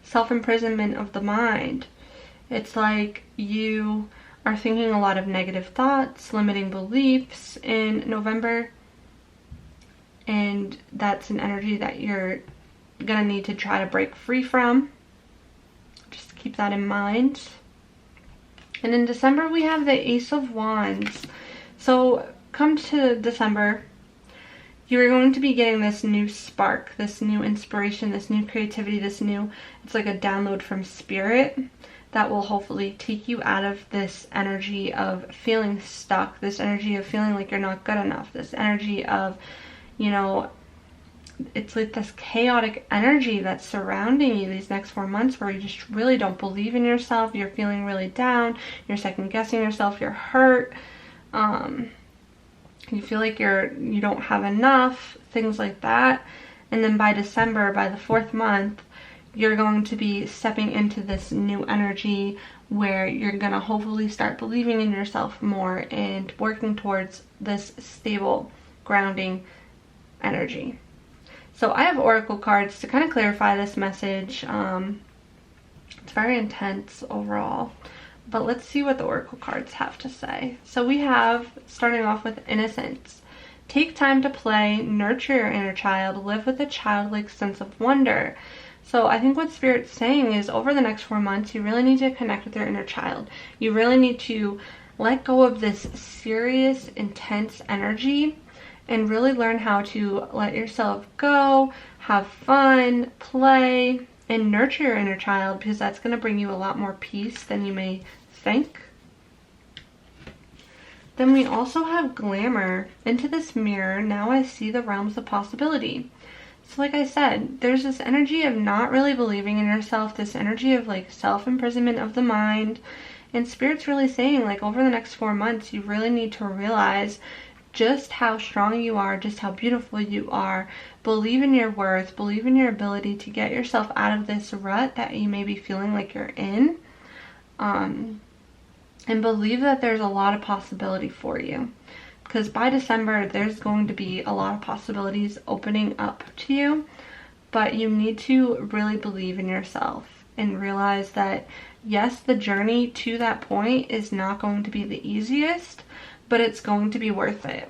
self-imprisonment of the mind. It's like you are thinking a lot of negative thoughts, limiting beliefs in November, and that's an energy that you're gonna need to try to break free from. Just keep that in mind. And in December we have the Ace of Wands. So come to December, you're going to be getting this new spark, this new inspiration, this new creativity, it's like a download from spirit that will hopefully take you out of this energy of feeling stuck, this energy of feeling like you're not good enough, this energy of, you know, it's like this chaotic energy that's surrounding you these next 4 months, where you just really don't believe in yourself. You're feeling really down. You're second guessing yourself. You're hurt. You feel like you don't have enough, things like that. And then by December, by the 4th month, you're going to be stepping into this new energy where you're going to hopefully start believing in yourself more and working towards this stable, grounding energy. So I have oracle cards to kind of clarify this message. It's very intense overall, but let's see what the oracle cards have to say. So we have, starting off with innocence. Take time to play, nurture your inner child, live with a childlike sense of wonder. So I think what Spirit's saying is, over the next 4 months, you really need to connect with your inner child. You really need to let go of this serious, intense energy and really learn how to let yourself go, have fun, play, and nurture your inner child, because that's going to bring you a lot more peace than you may think. Then we also have glamour. Into this mirror, now I see the realms of possibility. So like I said, there's this energy of not really believing in yourself, this energy of like self-imprisonment of the mind. And Spirit's really saying, like, over the next 4 months, you really need to realize just how strong you are, just how beautiful you are. Believe in your worth, believe in your ability to get yourself out of this rut that you may be feeling like you're in. And believe that there's a lot of possibility for you. Because by December, there's going to be a lot of possibilities opening up to you. But you need to really believe in yourself and realize that, yes, the journey to that point is not going to be the easiest, but it's going to be worth it.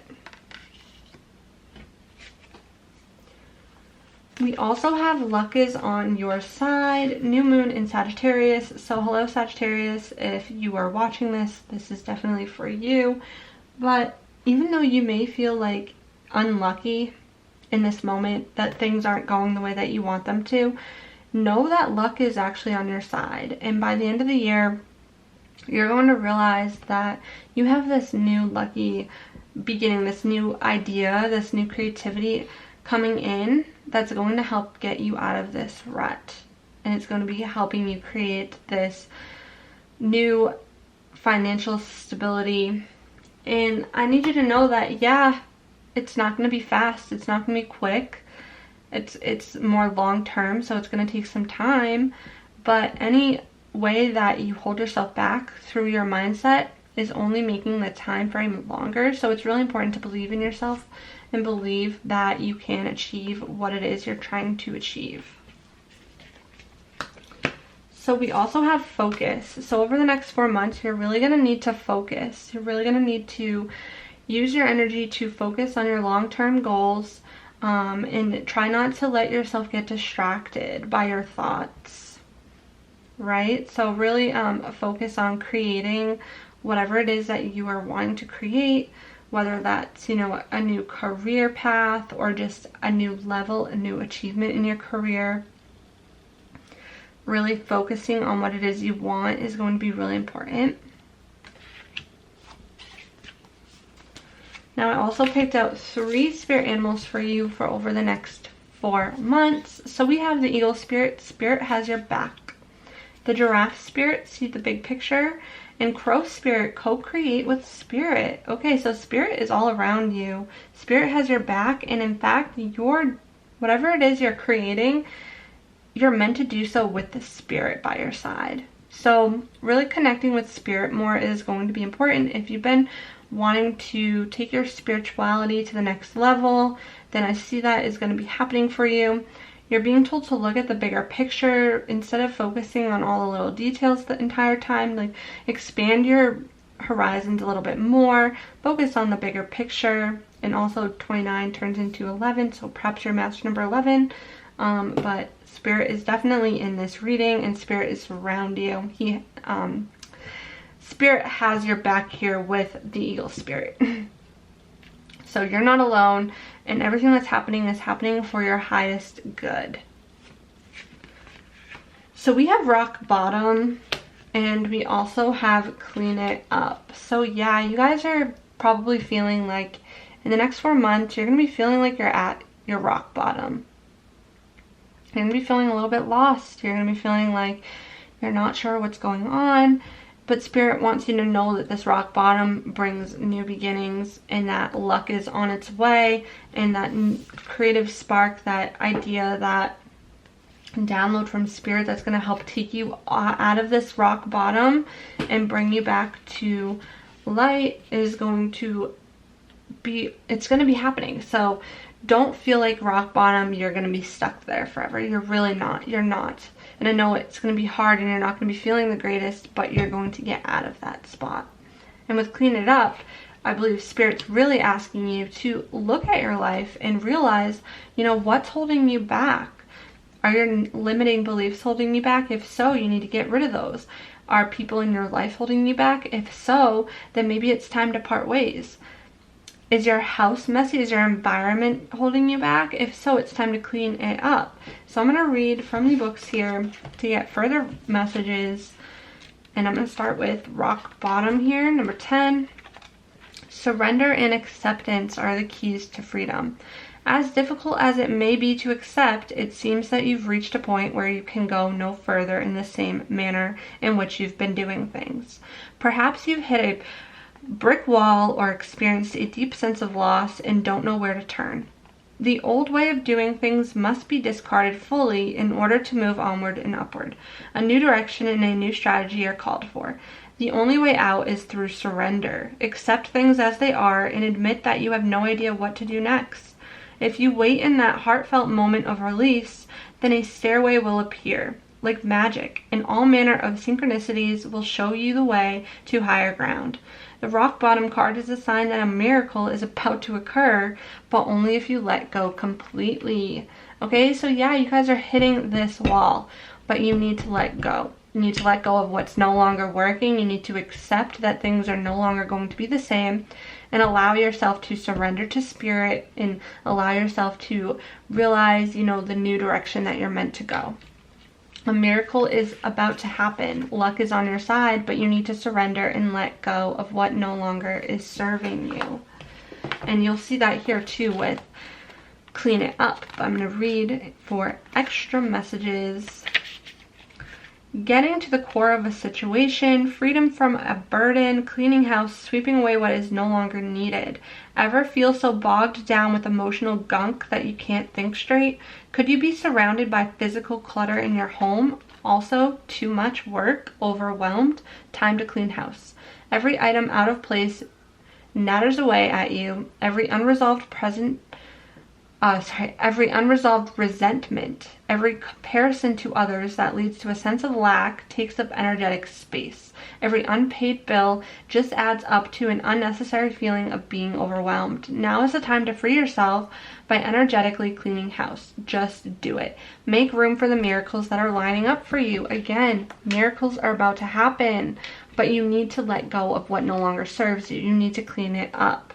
We also have luck is on your side, new moon in Sagittarius. So hello Sagittarius, if you are watching this, this is definitely for you. But even though you may feel like unlucky in this moment, that things aren't going the way that you want them to, know that luck is actually on your side. And by the end of the year, you're going to realize that you have this new lucky beginning, this new idea, this new creativity coming in that's going to help get you out of this rut. And it's going to be helping you create this new financial stability. And I need you to know that, yeah, it's not going to be fast. It's not going to be quick. It's more long term, so it's going to take some time. But any way that you hold yourself back through your mindset is only making the time frame longer. So it's really important to believe in yourself and believe that you can achieve what it is you're trying to achieve. So we also have focus. So over the next 4 months, you're really going to need to focus. You're really going to need to use your energy to focus on your long-term goals, and try not to let yourself get distracted by your thoughts, right? So really focus on creating whatever it is that you are wanting to create, whether that's, you know, a new career path or just a new level, a new achievement in your career. Really focusing on what it is you want is going to be really important. Now I also picked out 3 spirit animals for you for over the next 4 months. So we have the eagle spirit. Spirit has your back. The giraffe spirit, see the big picture. And crow spirit, co-create with spirit. Okay, so spirit is all around you. Spirit has your back, and in fact, whatever it is you're creating, you're meant to do so with the spirit by your side. So really connecting with spirit more is going to be important. If you've been wanting to take your spirituality to the next level, then I see that is going to be happening for you. You're being told to look at the bigger picture instead of focusing on all the little details the entire time. Like, expand your horizons a little bit more, focus on the bigger picture. And also 29 turns into 11, so perhaps your master number 11. But spirit is definitely in this reading, and spirit is around you. Spirit has your back here with the eagle spirit. So you're not alone, and everything that's happening is happening for your highest good. So we have rock bottom, and we also have clean it up. So yeah, you guys are probably feeling like in the next 4 months, you're going to be feeling like you're at your rock bottom. You're going to be feeling a little bit lost. You're going to be feeling like you're not sure what's going on. But Spirit wants you to know that this rock bottom brings new beginnings, and that luck is on its way, and that creative spark, that idea, that download from Spirit that's going to help take you out of this rock bottom and bring you back to light is going to be, it's going to be happening. So don't feel like rock bottom, you're going to be stuck there forever. You're really not. You're not. And I know it's going to be hard and you're not going to be feeling the greatest, but you're going to get out of that spot. And with Clean It Up, I believe Spirit's really asking you to look at your life and realize, you know, what's holding you back. Are your limiting beliefs holding you back? If so, you need to get rid of those. Are people in your life holding you back? If so, then maybe it's time to part ways. Is your house messy? Is your environment holding you back? If so, it's time to clean it up. So I'm going to read from the books here to get further messages. And I'm going to start with rock bottom here, number 10. Surrender and acceptance are the keys to freedom. As difficult as it may be to accept, it seems that you've reached a point where you can go no further in the same manner in which you've been doing things. Perhaps you've hit a brick wall or experienced a deep sense of loss and don't know where to turn. The old way of doing things must be discarded fully in order to move onward and upward. A new direction and a new strategy are called for. The only way out is through surrender. Accept things as they are and admit that you have no idea what to do next. If you wait in that heartfelt moment of release, then a stairway will appear. Like magic, and all manner of synchronicities will show you the way to higher ground. The rock bottom card is a sign that a miracle is about to occur, but only if you let go completely. Okay, so yeah, you guys are hitting this wall, but you need to let go. You need to let go of what's no longer working. You need to accept that things are no longer going to be the same, and allow yourself to surrender to Spirit and allow yourself to realize, you know, the new direction that you're meant to go. A miracle is about to happen. Luck is on your side, but you need to surrender and let go of what no longer is serving you. And you'll see that here too with Clean It Up. I'm going to read for extra messages. Getting to the core of a situation, freedom from a burden, cleaning house, sweeping away what is no longer needed. Ever feel so bogged down with emotional gunk that you can't think straight? Could you be surrounded by physical clutter in your home? Also, too much work, overwhelmed? Time to clean house. Every item out of place natters away at you. Every unresolved resentment, every comparison to others that leads to a sense of lack takes up energetic space. Every unpaid bill just adds up to an unnecessary feeling of being overwhelmed. Now is the time to free yourself by energetically cleaning house. Just do it. Make room for the miracles that are lining up for you. Again, miracles are about to happen, but you need to let go of what no longer serves you. You need to clean it up.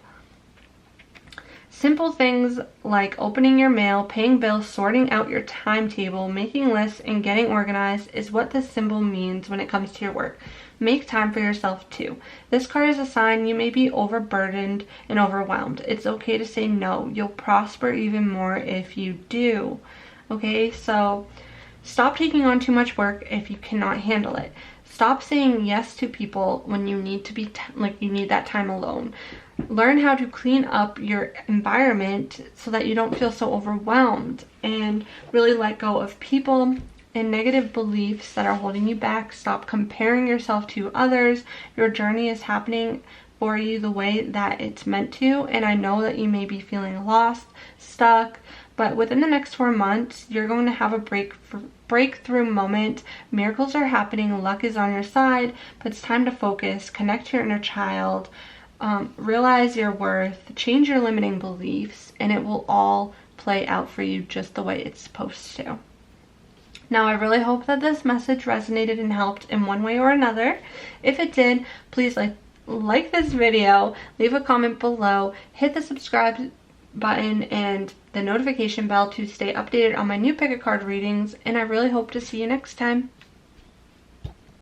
Simple things like opening your mail, paying bills, sorting out your timetable, making lists, and getting organized is what this symbol means when it comes to your work. Make time for yourself too. This card is a sign you may be overburdened and overwhelmed. It's okay to say no. You'll prosper even more if you do. Okay, so stop taking on too much work if you cannot handle it. Stop saying yes to people when you need to be you need that time alone. Learn how to clean up your environment so that you don't feel so overwhelmed, and really let go of people and negative beliefs that are holding you back. Stop comparing yourself to others. Your journey is happening for you the way that it's meant to, and I know that you may be feeling lost, stuck, but within the next 4 months, you're going to have a breakthrough moment. Miracles are happening. Luck is on your side, but it's time to focus, connect to your inner child, realize your worth, change your limiting beliefs, and it will all play out for you just the way it's supposed to. Now, I really hope that this message resonated and helped in one way or another. If it did, please like this video, leave a comment below, hit the subscribe button and the notification bell to stay updated on my new pick a card readings, and I really hope to see you next time.